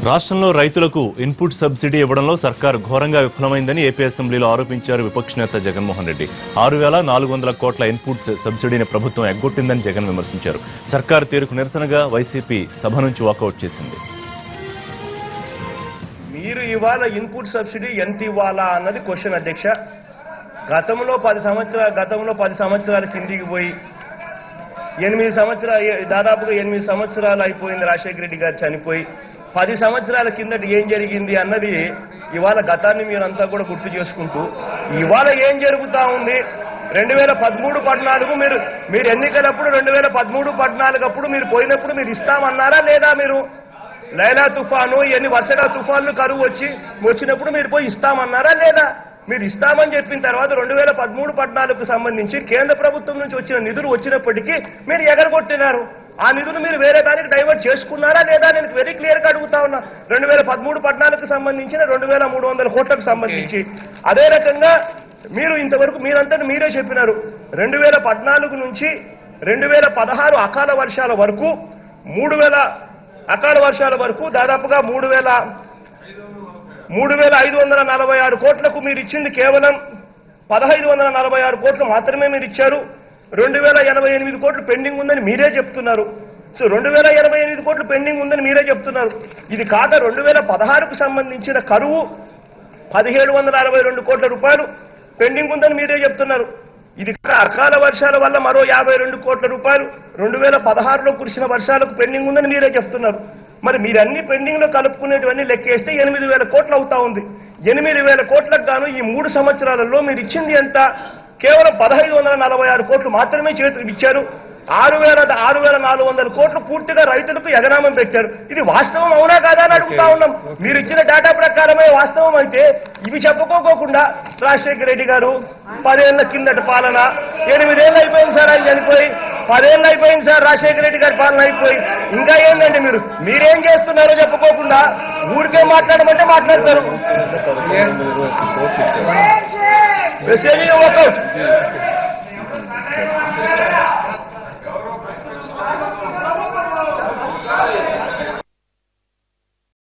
రాష్ట్రంలో రైతులకు input subsidy ఇవ్వడంలో సర్కార్ ఘోరంగా విఫలమైందని ఏపీ అసెంబ్లీలో ఆరోపించారు విపక్ష నేత జగన్మోహన్ రెడ్డి. 6,400 కోట్ల ఇన్పుట్ సబ్సిడీని ప్రభుత్వం ఎగ్గొట్టిందని జగన్ విమర్శించారు. సర్కార్ తీరుకు నిరసనగా వైసీపీ సభ నుంచి వాకౌట్ చేసింది. మీరు ఇవాళ ఇన్పుట్ సబ్సిడీ ఎంత ఇవ్వాలా అన్నది క్వశ్చన్ అధ్యక్ష. గతంలో 10 సంవత్సరాల కిందికి పోయి 8 సంవత్సరాలు దాదాపుగా 8 సంవత్సరాలు అయిపోయింది రాజశేఖర రెడ్డి గారు చనిపోయి. 10 సంవత్సరాల కిందట ఏం జరిగింది అన్నది ఇవాళ గతాన్ని మీరంతా కూడా గుర్తు చేసుకుంటూ ఇవాళ ఏం జరుగుతా ఉంది 2013-14 మీరు ఎన్నికలప్పుడు 2013-14 అప్పుడు మీరు పోయినప్పుడు మీరు ఇస్తామన్నారా లేదా? మీరు లైలా తుఫాను ఎన్ని వరుసగా తుఫాన్లు కరువు వచ్చినప్పుడు మీరు పోయి ఇస్తామన్నారా లేదా? మీరు ఇస్తామని చెప్పిన తర్వాత 2013-14కు సంబంధించి కేంద్ర ప్రభుత్వం నుంచి వచ్చిన నిధులు వచ్చినప్పటికీ మీరు ఎగరగొట్టినారు. ఆ నిధులు మీరు వేరే దానికి డైవర్ట్ చేసుకున్నారా లేదా? నేను వెరీ క్లియర్ గా అడుగుతా ఉన్నా. 2013-14కు సంబంధించిన 2,300 కోట్లకు సంబంధించి అదే రకంగా మీరు ఇంతవరకు మీరంతా మీరే చెప్పినారు 2014 నుంచి 2016 అకాల వర్షాల వరకు 3,000 అకాల వర్షాల వరకు దాదాపుగా 3,546 కోట్లకు మీరు ఇచ్చింది కేవలం 1,546 కోట్లు మాత్రమే మీరు ఇచ్చారు. 2,088 కోట్లు పెండింగ్ ఉందని మీరే చెప్తున్నారు. సో 2,088 కోట్లు పెండింగ్ ఉందని మీరే చెప్తున్నారు. ఇది కాక 2016కు సంబంధించిన కరువు 1,762 కోట్ల రూపాయలు పెండింగ్ ఉందని మీరే చెప్తున్నారు. ఇది అకాల వర్షాల వల్ల మరో 52 కోట్ల రూపాయలు 2016లో కురిసిన వర్షాలకు పెండింగ్ ఉందని మీరే చెప్తున్నారు. మరి మీరన్ని పెండింగ్ లో కలుపుకునేటివన్నీ లెక్కేస్తే 8,000 కోట్లు అవుతా ఉంది. 8,000 కోట్లకు గాను ఈ 3 సంవత్సరాలలో మీరు ఇచ్చింది ఎంత? కేవలం 1,546 కోట్లు మాత్రమే చేతులు ఇచ్చారు. 6,400 కోట్లు పూర్తిగా రైతులకు ఎగనామం పెట్టారు. ఇది వాస్తవం అవునా కాదా అని అడుగుతా ఉన్నాం. మీరు ఇచ్చిన డేటా ప్రకారమే వాస్తవం అయితే ఇవి చెప్పుకోకుండా రాజశేఖర రెడ్డి గారు 10 ఏళ్ల కిందట పాలన 8 ఏళ్ళు అయిపోయింది సార్ ఆయన చనిపోయి, 10 ఏళ్ళు అయిపోయింది సార్ రాజశేఖర రెడ్డి గారి పాలన అయిపోయి. ఇంకా ఏంటంటే మీరేం చేస్తున్నారో చెప్పుకోకుండా ఊరికే మాట్లాడమంటే మాట్లాడతారు. మెసేజ్